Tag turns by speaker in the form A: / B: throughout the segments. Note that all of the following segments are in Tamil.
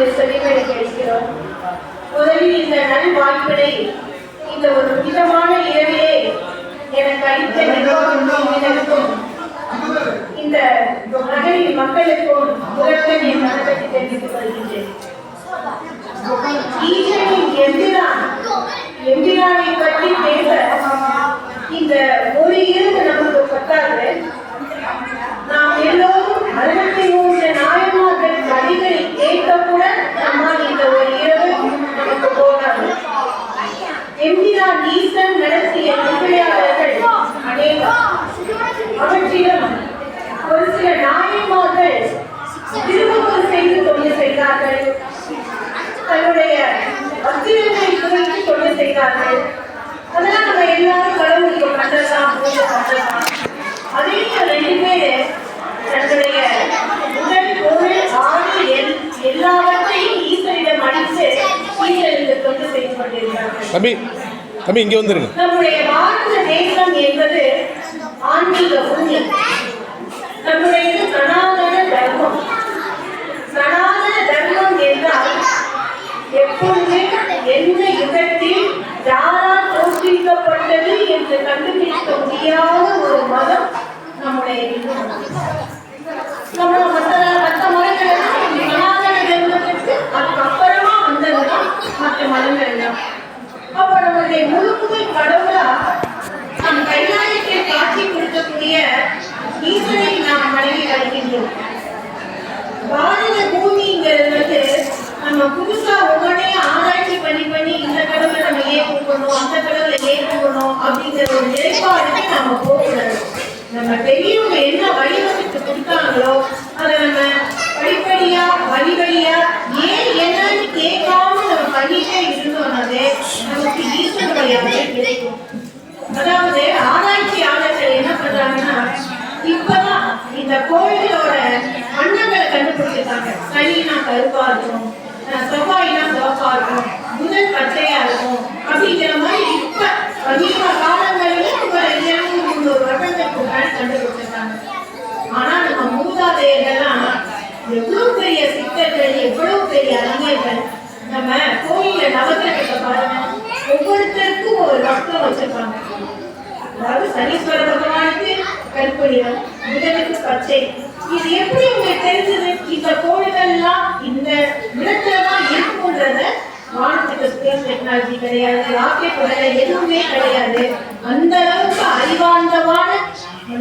A: இங்கு செவிமடுக்க இருக்கிறோம். முதலில் இந்த நல் வாய்ப்பினை இந்த ஒரு மிதமான இரவிலே எனக்கு அளித்த நிர்வாகத்தினருக்கும் இந்த நகரின் மக்களுக்கும் முதற்கண் என் வணக்கத்தை தெரிவித்துக் கொள்கின்றேன். ஈசனின் எம்பிரானை பற்றி பேச இந்த ஒரு இரவு நமக்கு பட்டாது. நாம் எல்லோரும் 63 நாயன்மார்கள் கதைகளை கேட்க கூட நம்மால் இந்த ஒரு இரவு நமக்கு போகாது. எம்பிரான் ஈசன் நடத்திய நிகழ்ச்சியாளர்கள் அநேகம். அவற்றிலும் ஒரு சில நாயன்மார்கள் திருமணம் செய்து தொழில் செய்தார்கள், தன்னுடைய அத்திரங்களை குறித்து தொழில் செய்தார்கள். அதெல்லாம் நம்ம எல்லாரும் கடவுளுக்கு பண்றதா பண்றதா. அதே 2 பேரு தன்னுடைய உடல் பொருள் ஆடு எல்லாவற்றையும் ஈஸ்வரிடம் அளித்து ஈஸ்வரனுக்கு தொண்டு செய்து கொண்டிருக்கிறார்கள். நம்முடைய பாரத தேசம் என்பது ஆன்மீக பூமி. நம்முடையது சனாதன தர்மம். சனாதன தர்மம் என்றால் எப்பொழுது எந்த யுகத்தில் யாரால் தோற்றுவிக்கப்பட்டது என்று கண்டுபிடிக்க முடியாத ஒரு மதம் நம்முடைய இந்து மதம். மற்ற மதங்கள் சனாதன தர்மத்திற்கு அதுக்கப்புறமா வந்ததுதான் மற்ற மதங்கள் எல்லாம். அப்ப நம்முடைய முழுமுதல் கடவுளா நம் கைலாயத்தில் காட்சி கொடுக்கக்கூடிய ஈஸ்வரை நாம் வணங்கி வருகின்றோம். பாரத பூமிங்கிறது நம்ம புதுசா ஒவ்வொன்றையும் ஆராய்ச்சி பண்ணி இந்த கடவுளை நம்ம ஏன் கூப்பிடணும், அந்த கடவுளை ஏன் கூப்பிடணும் அப்படிங்கிற ஒரு நிலைப்பாடுக்கு நம்ம போகக்கூடாது. நம்ம பெரியவங்க என்ன வழிவகுத்து கொடுத்தாங்களோ அதை நம்ம படிப்படியா வழிவழியா ஏன் என்னன்னு கேட்காம நம்ம பண்ணிட்டே இருந்தோம்னாலே நமக்கு ஈஸ்வரனுடைய கிடைக்கும். அதாவது ஆராய்ச்சியாளர்கள் என்ன பண்றாங்கன்னா, இப்பதான் இந்த கோயிலோட வண்ணங்களை கண்டுபிடிச்சிருக்காங்க. சனினா கருப்பா இருக்கும், செவ்வாய்னா சிவப்பா இருக்கும், புதன் பச்சையா இருக்கும் அப்படிங்கிற மாதிரி இப்ப சமீப காலங்களில் ஒரு 200-300 வருடங்களுக்கு முன்னாடி கண்டுபிடிச்சிருக்காங்க. ஆனா நம்ம மூதாதையர்கள்லாம் எவ்வளவு பெரிய சித்தர்கள், எவ்வளவு பெரிய அறிஞர்கள். நம்ம கோயில நவக்கிரகத்தை பாருங்க, ஒவ்வொருத்தருக்கும் ஒரு வஸ்திரம் வச்சிருப்பாங்க. அதாவது சனீஸ்வர பகவானுக்கு கருப்பு நிறம், புதனுக்கு பச்சை. இது எப்படி உங்களுக்கு தெரிஞ்சது? இந்த கோயில்கள்லாம் இந்த இடத்துலதான் இருக்கும்ன்றத வானத்துக்கு ஸ்பேஸ் டெக்னாலஜி கிடையாது, ராக்கெட் எதுவுமே கிடையாது. அந்த அளவுக்கு அறிவார்ந்தமான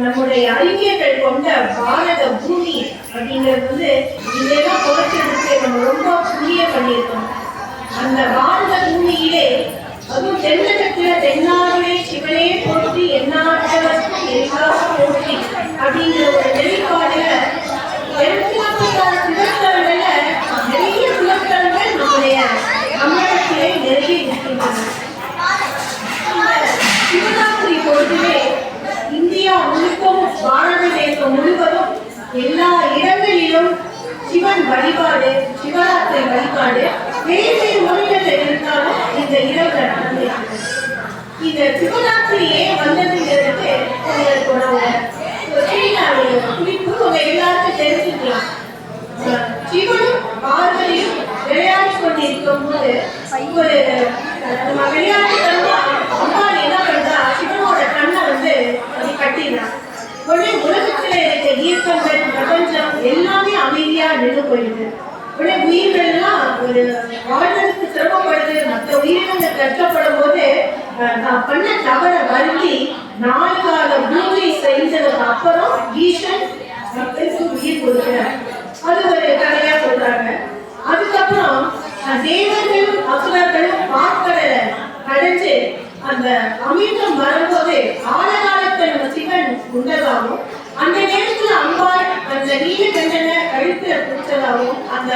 A: நம்முடைய அறிஞர்கள் கொண்ட பாரத பூமி அப்படிங்கிறது இதெல்லாம் குறைச்சதுக்கு நம்ம ரொம்ப புரிய பண்ணியிருக்கோம். அந்த பாரத பூமியிலே அதுவும் தென்னகத்துல தென்னாடுடைய சிவனே போற்றி எந்நாட்டவர்க்கும் எல்லாரும் போற்றி அப்படிங்கிற ஒரு வெளிப்பாடுல 246 சிவத்தலங்கள்ல நிறைய சிவத்தலங்கள் நம்முடைய தமிழகத்திலே நிறைய இருக்கின்றன. சிவராத்திரி பொழுதுமே இந்தியா முழுக்கும் பாரத தேசம் முழுவதும் எல்லா இடங்களிலும் சிவன் வழிபாடு, சிவராத்திரி வழிபாடு வேறு மொழிகள் இருந்தாலும் இந்த இரவு நடந்து இந்த சிவராத்திரியே வந்ததுங்கிறதுக்கு குறிப்பு உங்க எல்லாருக்கும் தெரிஞ்சுக்கலாம். சிவனும் பார்வதியும் விளையாடி கொண்டிருக்கும் போது ஒரு நம்ம விளையாட்டு அம்பாள் என்ன பண்றா, சிவனோட கண்ணை கட்டினார். உடனே உலகத்துல இருக்க இயக்கங்கள், பிரபஞ்சம் எல்லாமே அமைதியா நின்று போயிடுது. உடனே உயிர்கள்லாம் ஒரு வாழ்வதற்கு சிரமப்படுது. மற்ற உயிரினங்கள் கஷ்டப்படும் போது நான் பண்ண தவற வருந்தி 4 கால பூஜை செய்ததுக்கு அப்புறம் ஈசன் மக்களுக்கு உயிர் கொடுக்கிறார். அது ஒரு கதையா சொல்றாங்க. அதுக்கப்புறம் தேவர்களும் அசுரர்களும் பார்க்கடலை கடைஞ்சு அந்த அமிர்தம் வரும்போது ஆழகாலத்தை நம்ம சிவன் உண்டதாகவும், அந்த நேரத்துல அம்பாள் அந்த நீலகண்டனை கழுத்துல பிடிச்சதாகவும், அந்த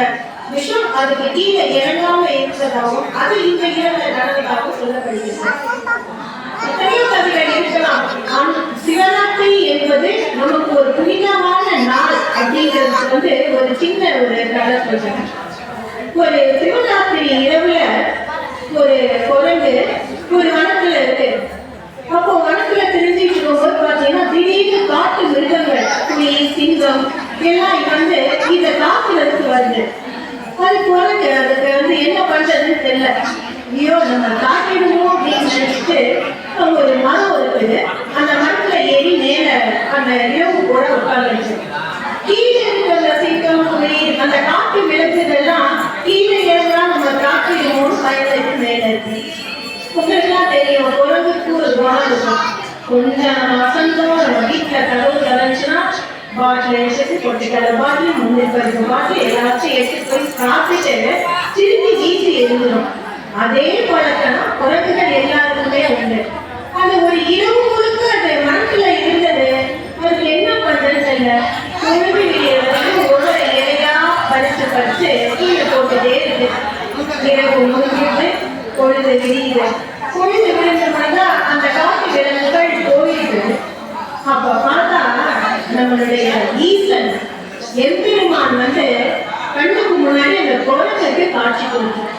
A: விஷம் அதுக்கு கீழே இறங்காம இருந்ததாகவும், அது இந்த இரவுல நடந்ததாகவும் சொல்லப்படுகிறது. எத்தனையோ கதைகள் இருக்கலாம். சிவராத்திரி என்பது நமக்கு ஒரு புனிதமான நாள் அப்படிங்கிறது ஒரு சின்ன ஒரு கதை சொல்றேன். ஒரு சிவராத்திரி இரவுல ஒரு குரங்கு ஒரு வனத்துல இருக்கு. அப்போ வனத்துல தெரிஞ்சுட்டு இருக்கும்போது பாத்தீங்கன்னா திடீர்னு காட்டு மிருகங்கள், புலி, சிங்கம் எல்லாம் இந்த காட்டுல இருக்கு வருது. அது குரங்கு அதுக்கு வந்து என்ன பண்றதுன்னு தெரியல. ஐயோ நம்ம காட்டிடுவோம் அப்படின்னு நினைச்சிட்டு அவங்க ஒரு மரம் இருக்குது, அந்த மரத்துல ஏறி மேல அந்த இரவு கூட உட்காந்துருச்சு. கீழே இருக்கிற சிங்கம் புலி அந்த காட்டு விலங்குகள்லாம் கீழே ஏறலாம் நம்ம காட்டிடுவோம் பயந்துட்டு மேல இருக்கு. உங்களுக்குலாம் தெரியும் குரங்குக்கு ஒரு குணம் இருக்கும். கொஞ்சம் வசந்தம் நம்ம வீட்டுல கதவு கலைச்சுன்னா பாட்டில் எடுத்து போட்டுக்கிற பாட்டில் முன்னுக்கு இருக்கும் பாட்டில் எல்லாத்தையும் எடுத்து போய் சாப்பிட்டு திருப்பி வீசி எழுந்துடும். அதே பழக்கம் குரங்குகள் எல்லாருக்குமே உண்டு. அது ஒரு இரவு முழுக்க அந்த மனசுல இருந்தது. அதுக்கு என்ன பண்றது இல்லை, பொழுது விடியறதுக்கு ஒவ்வொரு இலையா பறிச்சு பறிச்சு கீழே போட்டுட்டே இருக்கு. இரவு முழுக்கிட்டு பொழுது விரியுது. பொழுது விழுந்தோம்னா அந்த காட்டு விலங்குகள் போயிடுது. அப்ப பார்த்தா நம்மளுடைய ஈசன் எம்பெருமான் வந்து கண்ணுக்கு முன்னாடி அந்த குரங்குக்கு காட்சி கொடுக்கும்.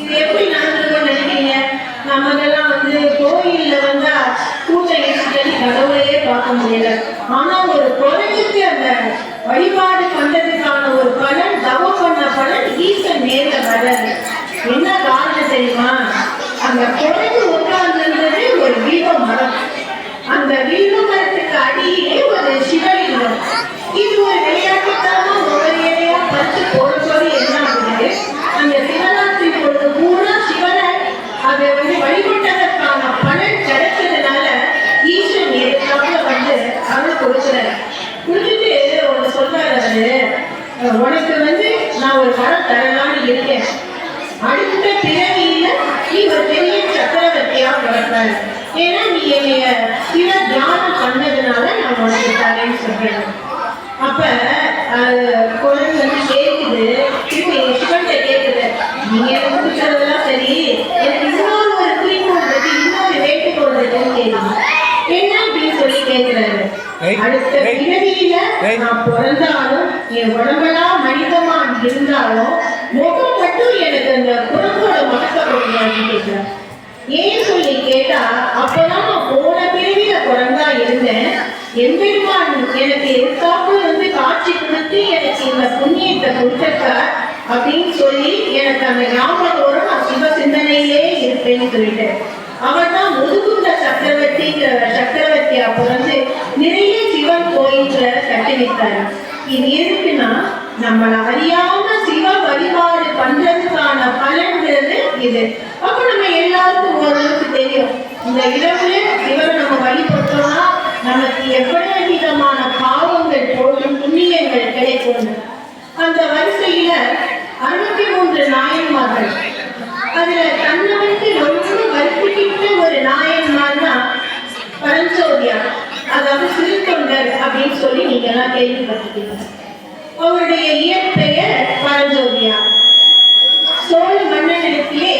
A: இது எப்படி நடந்திருக்கும் நினைக்கிறீங்க? நமக்கெல்லாம் வந்து கோயில்ல வந்தா கூட்டம் எடுத்துட்டு கடவுளையே பார்க்க முடியல. ஆனா ஒரு குரங்குக்கு அந்த வழிபாடு பண்றதுக்கான ஒரு பலன், தவம் பண்ண பலன் ஈசன் நேர வர்றது. என்ன காரணம் தெரியுமா? அந்த குரங்கு உட்கார்ந்திருந்தது ஒரு வீர மரம். அந்த வீர மரத்துக்கு அடியிலே ஒரு சிவலிங்கம். இது ஒரு விளையாட்டுத்தனமா ஒரு இலையா பறிச்சு போடும்போது என்ன ஆகுது, அந்த சிவராத்திரி பொழுது பூரா சிவனை அதை வந்து வழிபட்டதற்கான பலன் கிடைச்சதுனால ஈஸ்வரன் எதுக்காக வந்து அருள் கொடுக்குறாரு. கொடுத்துட்டு ஒன்று சொல்றாரு, உனக்கு வந்து நான் ஒரு வரம் தரலான்னு இருக்கேன். அடுத்த பிறவியில நீ ஒரு பெரிய சக்கரவர்த்தியா பிறப்பாரு. ஏன்னா நீ என்னைய சில தியானம் பண்ணதுனால நான் உனக்கு தரேன்னு சொல்றேன். அப்ப குழந்தை வந்து கேட்குது, திரும்பி சிவன்கிட்ட கேட்குது, நீங்க கொடுக்கறதெல்லாம் சரி, எனக்கு இன்னொரு ஒரு குறிக்கோள் இருக்கு, இன்னொரு வேண்டுகோள் இருக்குன்னு கேட்குது. என்ன அப்படின்னு சொல்லி கேட்கிறாரு. அடுத்த பிறவியில நான் பிறந்தாலும் என் உடம்பெல்லாம் மனிதமா இருந்தாலும் முகம் மட்டும் எனக்கு அந்த குரங்கோட முகத்தை கொடுக்கணும் கேட்கிறேன். ஏன் சொல்லி கேட்டா, அப்பதான் நான் போன பிறவியில குரங்கா இருந்தேன். எம்பெருமான் எனக்கு எதுக்காப்புல வந்து காட்சி கொடுத்து எனக்கு இந்த புண்ணியத்தை கொடுத்த அப்படின்னு சொல்லி எனக்கு அந்த ஞாபகத்தோட நான் சிவ சிந்தனையிலே இருப்பேன்னு சொல்லிட்டு அவர் தான் முதுகுந்த சக்கரவர்த்தியா பிறந்து நிறைய சிவன் கோயில்களை கட்டி வைத்தாரு. இது எதுக்குன்னா நம்மளை அறியாம சிவ வழிபாடு பண்றதுக்கான பலன்கிறது இது. அப்ப நம்ம எல்லாருக்கும் ஓரளவுக்கு தெரியும், இந்த இரவுல சிவனை நம்ம வழிபட்டோம்னா நமக்கு எவ்வளவு விதமான பாவங்கள் போடும், புண்ணியங்கள் கிடைக்கும். அந்த வரிசையில 63 நாயன்மார்கள், அதுல தன்னவனுக்கு ரொம்ப வருத்திக்கிட்ட ஒரு நாயன்மார் தான் பரஞ்சோதியார், அதாவது சிறுத்தொண்டர் அப்படின்னு சொல்லி நீங்க எல்லாம் கேள்விப்பட்டிருக்கீங்க. அவருடைய இயற்பெயர் பரஞ்சோதியார். சோழ மன்னனிடத்திலே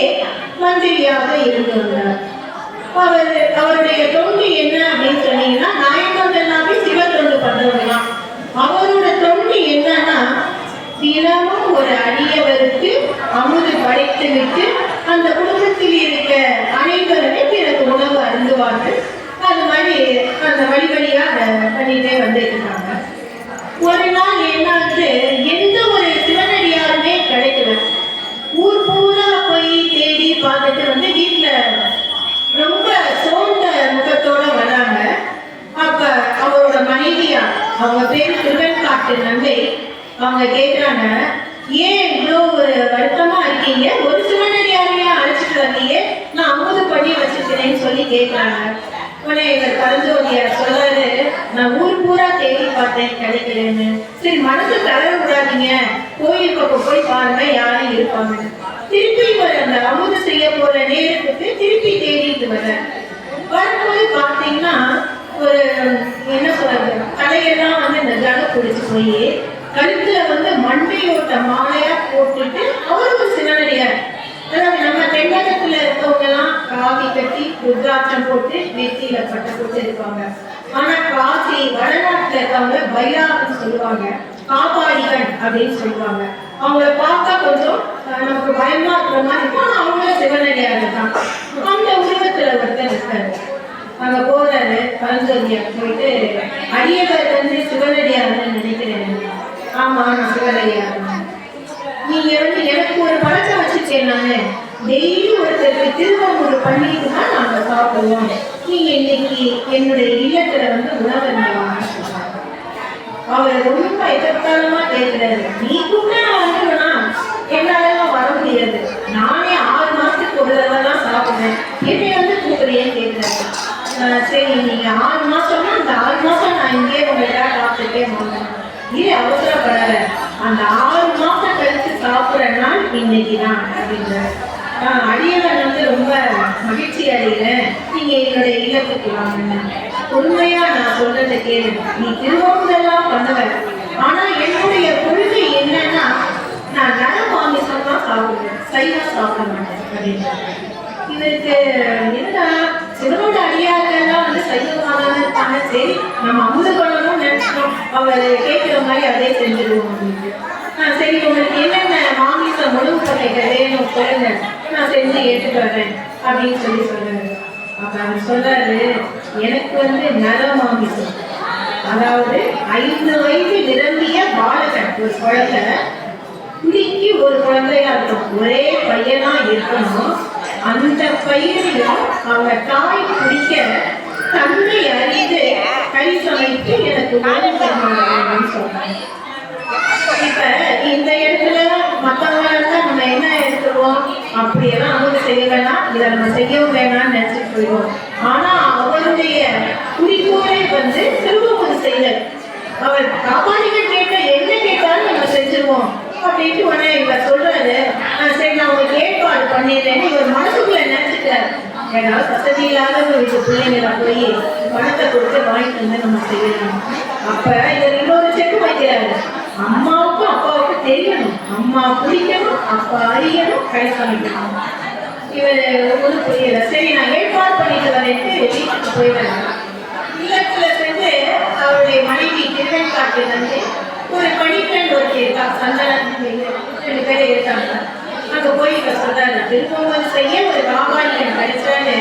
A: மந்திரியாக இருந்து வந்தார். அவருடைய தொண்டு என்ன அப்படின்னு சொன்னீங்கன்னா, நாயன்மார்கள் எல்லாமே சிவ தொண்டு பண்றவங்களாம். அவரோட தொண்டு என்னன்னா, தினமும் ஒரு அடியவருக்கு அமுது படைத்து விட்டு அந்த குடும்பத்தில் இருக்க அனைவருமே பிறகு உணவு அருந்துவார்கள். அது மாதிரி அந்த வழி வழியா அதை பண்ணிட்டே வந்துருக்காங்க. ஒரு நாள் என்னாச்சு, எந்த ஒரு சிவனடியாருமே கிடைக்கல. ஊர் பூரா போய் தேடி பார்த்துட்டு வந்து வீட்டுல ரொம்ப சோர்ந்த முகத்தோட வராங்க. அப்ப அவரோட மனைவியா, அவங்க பேர் திருவெண்காட்டு நங்கை, அவங்க கேட்கிறாங்க, ஏன் இவ்வளோ ஒரு வருத்தமா இருக்கீங்க, ஒரு சிவனடியாரையா அழைச்சிட்டு வந்தீங்க, நான் அமுது பண்ணி வச்சிருக்கிறேன்னு சொல்லி கேட்கிறாங்க. உடனே இவர் பரஞ்சோதியார் சொல்றாரு, நான் ஊர் பூரா தேடி பார்த்தேன் கிடைக்கலன்னு. சரி மனசு தளர விடாதீங்க, கோயில் பக்கம் போய் பாருங்க யாரும் இருப்பாங்க. திருப்பி இவர் அந்த அமுது செய்ய போற நேரத்துக்கு திருப்பி தேடிட்டு வரும்போது பார்த்தீங்கன்னா ஒரு என்ன சொல்றது, தலையெல்லாம் வந்து இந்த ஜலம் குடிச்சு போய் கழுத்துல வந்து மண்டையோட்ட மாலையா போட்டுட்டு அவர் ஒரு சிவனடியார். அதாவது நம்ம தென்னகத்துல இருக்கவங்க எல்லாம் காவி கட்டி ருத்ராட்சம் போட்டு நெத்தியில பட்டை போட்டு இருப்பாங்க. ஆனா காசி வடநாட்டுல இருக்கவங்க பைரான்னு சொல்லுவாங்க, காப்பாடிகள் அப்படின்னு சொல்லுவாங்க. அவங்கள பார்த்தா கொஞ்சம் நமக்கு பயமா இருக்கிற மாதிரி இருக்கும், ஆனா அவங்களும் சிவனடியார் தான். அந்த உருவத்துல ஒருத்தர் இருக்காரு. அங்க போறாரு பரஞ்சோதியார், போயிட்டு அடியவர் வந்து சிவனடியார்னு நினைக்கிறேன். ஆமா நான் சிவனடியார். நீங்க வந்து எனக்கு ஒரு பழக்கம் வச்சுருக்கேன். நான் டெய்லி ஒருத்தருக்கு திருவாரூர் பண்ணிட்டு தான் நாங்க சாப்பிடுவோம். நீங்க இன்னைக்கு என்னுடைய இல்லத்துல வந்து உணவருந்துவாங்க. அவர் ரொம்ப எதிர்காலமா கேட்கிறாரு, நீ கூட வந்துடுனா என்னால வர முடியாது, நானே 6 மாசத்துக்கு ஒரு தடவை தான் சாப்பிடுறேன், என்னை வந்து கூப்பிடுறேன்னு கேட்கிறாரு. சரி நீங்க 6 மாசம்னா அந்த 6 மாசம் நான் இங்கேயே உங்கள்கிட்ட சாப்பிட்டுட்டே மாட்டேன். இது அவசரப்படாத, அந்த 6 மாசம் கழிச்சு சாப்பிட்ற நாள் இன்னைக்கு தான் அப்படின்றாரு. அடியவன் வந்து ரொம்ப மகிழ்ச்சி அடைகிறேன், நீங்க என்னுடைய இல்லத்துக்கு வாங்க. உண்மையா நான் சொல்றதை கேளு, நீ திருவோணம் பண்ணுவ, ஆனா என்னுடைய கொள்கை என்னன்னா நான் நல மாமிசம் தான் சாப்பிடுவேன், சைவம் சாப்பிட மாட்டேன் அப்படின்றாரு. இதற்கு என்ன சிவனோட அடியார்கள்லாம் வந்து சைவமாக இருப்பாங்க, சரி நம்ம அமுத குணமும் நினைச்சோம், அவர் கேட்கிற மாதிரி அதே செஞ்சிருவோம் அப்படின்னு. சரி உங்களுக்கு என்னென்ன மாமிச உணவு வகைகள் வேணும் சொல்லுங்க, நான் செஞ்சு ஏற்றுட்டு வரேன் அப்படின்னு சொல்றாரு. அப்ப அவர் சொல்றாரு, எனக்கு வந்து நல மாமிசம், அதாவது 5 வயது நிரம்பிய பாலகன் ஒரு குழந்தை, குடிக்கு ஒரு குழந்தையா இருக்கும், ஒரே பையனா இருக்கணும், அந்த பையனையும் அவங்க தாய் குடிக்க தன்னை அறிந்து கை சமைத்து எனக்கு அப்படின்னு சொல்றாங்க. இப்ப இந்த இடத்துல மற்றவங்க நம்ம என்ன எடுத்துருவோம், அப்படியெல்லாம் அவங்க செய்ய வேணாம், இதை நம்ம செய்யவும் வேணாம்னு நினைச்சிட்டு போயிடுவோம். ஆனா அவருடைய குறிக்கோளை வந்து திரும்பவும் செய்தல், அவர் காப்பாளிகள் கேட்ட என்ன கேட்டாலும் நம்ம செஞ்சிருவோம் அப்படின்ட்டு உடனே இவர் சொல்றாரு. சரி நான் உங்களுக்கு ஏற்பாடு பண்ணிடுறேன்னு இவர் மனசுக்குள்ள நினைச்சுட்டாரு. ஏதாவது வசதி இல்லாத வீட்டு பிள்ளைங்களை போய் பணத்தை கொடுத்து வாங்கிட்டு வந்து நம்ம செய்யலாம். அப்ப இவர் இன்னொரு செக்கு வைக்கிறாரு, அம்மாவுக்கும் அப்பாவுக்கும் தெரியணும், அம்மா பிடிக்கணும், அப்பா அறியணும், கை சமைக்கணும். இவர் ஒன்று புரியல. சரி நான் ஏற்பாடு பண்ணிட்டு வரேன்ட்டு வீட்டுக்கு போயிடுறாங்க. இல்லத்துல சென்று அவருடைய மனைவி திருவெண்காட்டு வந்து ஒரு பணிப்பெண் ஒருத்தி இருக்கா, சந்தனம் 2 பேர் இருக்காங்க. அங்க போய் இவர் சொல்றாரு, திருப்பங்கள் செய்ய ஒரு காபாலியன் கிடைச்சாரு,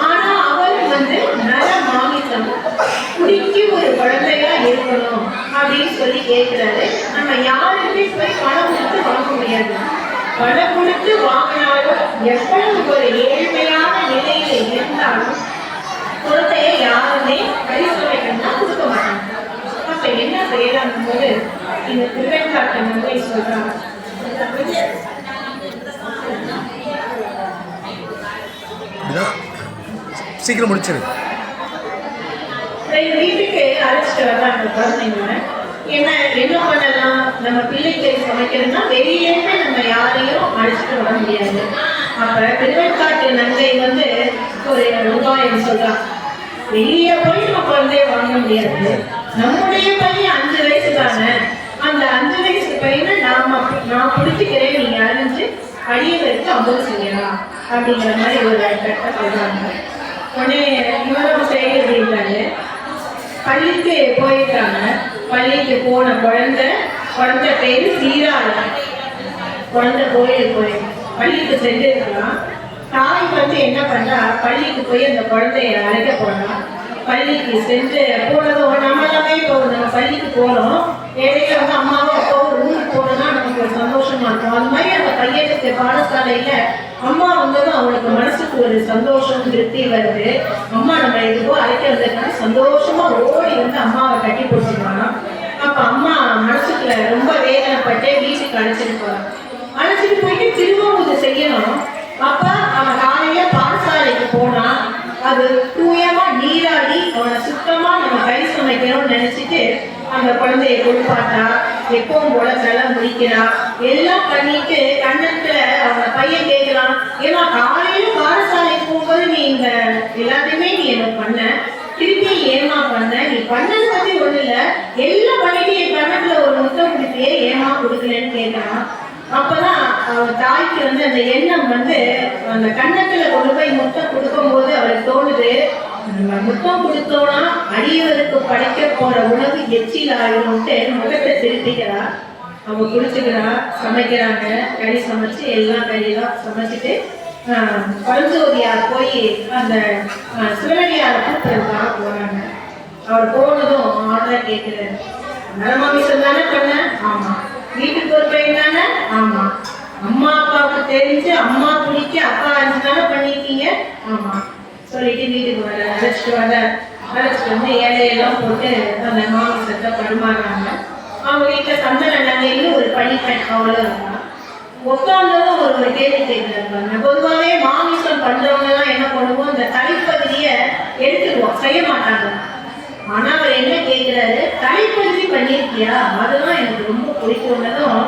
A: ஆனா அவரும் வந்து நல மாமிசம் குடிக்கு ஒரு குழந்தையா இருக்கணும் அப்படின்னு சொல்லி கேட்கிறாரு. நம்ம யாருமே போய் பணம் கொடுத்து வாங்க முடியாது, பணம் கொடுத்து வாங்கினாலும் எவ்வளவு ஒரு ஏழ்மையான நிலையில இருந்தாலும் குழந்தைய யாருமே பரிசோதனைகள்னா கொடுக்க மாட்டாங்க. அப்ப என்ன செய்யலாம் போது இந்த திருவெண்காட்டு நன்மை சொல்றாங்க.
B: சீக்கிரம் முடிச்சிரு.
A: வீட்டுக்கு அழைச்சிட்டு வர்றாங்க குழந்தைங்கள. என்ன பண்ணலாம், நம்ம பிள்ளைக்கு சமைக்கிறதுனா வெளியிலேருந்து நம்ம யாரையும் அழைச்சிட்டு வர முடியாது. அப்ப திருவெண்காட்டு நங்கை வந்து ஒரு உபாயம் சொல்றான், வெளியே போய் நம்ம குழந்தைய வாங்க முடியாது, நம்முடைய பையன் 5 வயசு தானே, அந்த 5 வயசு பையனை நான் பிடிச்சிக்கிறேன், நீங்க அறிஞ்சு அடியவருக்கு அமுது செய்யலாம் அப்படிங்கிற மாதிரி ஒரு கட்ட சொல்றாங்க. உடனே இவரும் சரி அப்படின்றாரு. பள்ளிக்கு போயிருக்காங்க. பள்ளிக்கு போன குழந்தை பேரு சீராள. குழந்தை போய் பள்ளிக்கு சென்றிருக்கலாம். தாய் வந்து என்ன பண்றா, பள்ளிக்கு போய் அந்த குழந்தைய அழைக்க போனா. பள்ளிக்கு சென்று போனதும் நம்ம எல்லாமே இப்போ நம்ம பள்ளிக்கு போறோம், இடையில வந்து அம்மாவும் அப்பாவும் ஊருக்கு போனோம்னா நமக்கு ஒரு சந்தோஷமா இருக்கும். அது மாதிரி அந்த பையனுக்கு பாடசாலையில அம்மா வந்ததும் அவனுக்கு மனசுக்கு ஒரு சந்தோஷம் திருப்தி வருது. அம்மா நம்ம எதுக்கோ அழைக்க வந்ததுனால சந்தோஷமா ஓடி வந்து அம்மாவை கட்டி பிடிச்சிருக்கான். அப்ப அம்மா மனசுக்குள்ள ரொம்ப வேதனைப்பட்டு வீட்டுக்கு அழைச்சிட்டு போறான். அழைச்சிட்டு போயிட்டு திரும்ப செய்யணும். அப்ப அவன் காலையில பாடசாலைக்கு போனா, அது தூயமா நீராடி அவனை சுத்தமா நம்ம கை சமைக்கணும்னு நினைச்சிட்டு அந்த குழந்தைய கொடுப்பாட்டா, எப்பவும் போல தலை முடிக்கிறா, எல்லாம் பண்ணிட்டு கண்ணத்துல அவங்க பையன் கேட்கலாம், ஏன்னா காலையில பாடசாலைக்கு போகும்போது நீ இந்த எல்லாத்தையுமே நீ எனக்கு பண்ண, திருப்பி ஏமா பண்ண, நீ பண்ணது பத்தி ஒண்ணு இல்ல, எல்லாம் பண்ணிட்டு என் கண்ணத்துல ஒரு முத்தம் கொடுத்தியே, ஏமா கொடுக்கலன்னு கேட்கலாம். அப்பதான் அவன் தாய்க்கு வந்து அந்த எண்ணம் வந்து அந்த கண்ணத்துல கொண்டு போய் முத்தம் கொடுக்கும் போது அவளுக்கு தோணுது, முத்தம் கொடுத்தோம்னா அடியவருக்கு படைக்க போற உணவு எச்சில் ஆயிடும்ட்டு முகத்தை திருப்பிக்கிறா. அவங்க குளிச்சுக்கிறா, சமைக்கிறாங்க, கறி சமைச்சு எல்லாம் கறியெல்லாம் சமைச்சிட்டு பரஞ்சோதியார் போய் அந்த சிவனடியாரை கூப்பிடுறதுக்காக போறாங்க. அவர் போனதும் ஆர்டர் கேட்கிறாரு, நலமாமிசம் தானே பண்ண? ஆமா. வீட்டுக்கு ஒரு பையன் தானே? ஆமா. அம்மா அப்பாவுக்கு தெரிஞ்சு அம்மா பிடிக்க அப்பா தானே பண்ணிருக்கீங்க? ஆமா. சொல்லிட்டு வீட்டுக்கு வர அழைச்சிட்டு வந்து ஏழையெல்லாம் போட்டு அந்த மாமிசத்தை பரிமாறுறாங்க. அவங்க வீட்டுல சந்தன நங்கைன்னு ஒரு பணிப்பெண் அவ்வளோ இருந்தான். உட்கார்ந்ததும் ஒரு கேள்வி கேட்கிறாங்க. பொதுவாகவே மாமிசம் பண்றவங்க எல்லாம் என்ன பண்ணுவோம், இந்த தலைப்பகுதியை எடுத்துக்குவோம், செய்ய மாட்டாங்க. ஆனா அவர் என்ன கேட்கிறாரு, தலைப்பகுதி பண்ணிருக்கியா, அதுதான் எனக்கு ரொம்ப பிடிக்கும்னதும்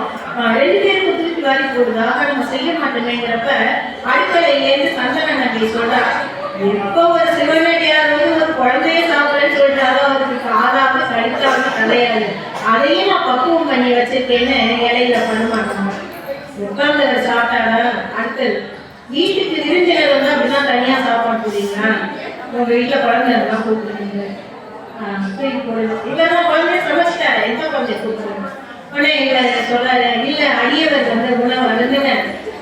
A: 2 பேருக்கு திருப்பி வாரி போடுதாக நம்ம செய்ய மாட்டோமேங்கிறப்ப அடுக்கலையிலேருந்து சந்தன நங்கை சொல்றா, எப்போ ஒரு சிவனடியார் வந்து ஒரு குழந்தைய சாப்பிடன்னு சொல்றாரோ அவருக்கு காதாவது கழிச்சாவது கிடையாது, அதையும் நான் பக்குவம் பண்ணி வச்சிருக்கேன்னு இலையில பரிமாறாங்க. உட்கார்ந்தவர் சாப்பிட்டாரா? அடுத்தது வீட்டுக்கு விருந்தினர் வந்து அப்படிதான் தனியா சாப்பாடு போடுறீங்களா? உங்க வீட்டுல குழந்தைலாம் கூப்பிடுறீங்க, இவதான் குழந்தைய சமைச்சிட்டாரு, எந்த குழந்தைய கூப்பிடுறோம்? உடனே இவ சொல்றாரு, இல்ல அடியவர் வந்து உணவு அருந்துங்க,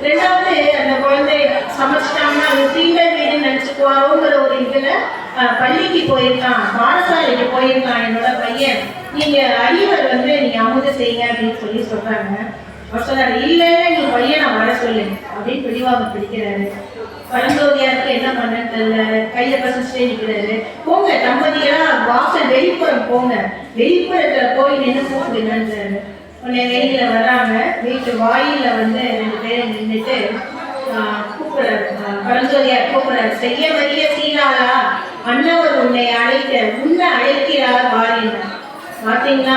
A: 2வது அந்த குழந்தை சமைச்சிட்டாங்கன்னா அது தீண்ட வீடுன்னு நினைச்சுக்குவாரோங்கிற ஒரு இதுல பள்ளிக்கு போயிருக்கான், பாடசாலைக்கு போயிருக்கான் என்னோட பையன், நீங்க அடியவர் வந்து நீங்க அமுத செய்யுங்க அப்படின்னு சொல்றாங்க. அவர் சொல்றாரு, இல்ல நீ பையனை வர சொல்லு அப்படின்னு பிடிவாக பிடிக்கிறாரு. பழந்தோதியாருக்கு என்ன பண்ணன்னு தெரியல, கையை பசிச்சுட்டே நிற்கிறாரு. போங்க தம்பதியா வாசல் வெளிப்புறம் போங்க, வெளிப்புறத்துல போய் நின்று கூப்பிடுங்கன்றாரு. உடனே வெளியில வர்றாங்க. வீட்டு வாயில வந்து 2 பேரும் நின்றுட்டு கூப்பிடுறாரு. பழந்தோதியார் கூப்பிடுறாரு, செய்ய வரிய சீராளா, அண்ணவர் உன்னை உன்னை அழைக்கிறார் வாரினார். பாத்தீங்கன்னா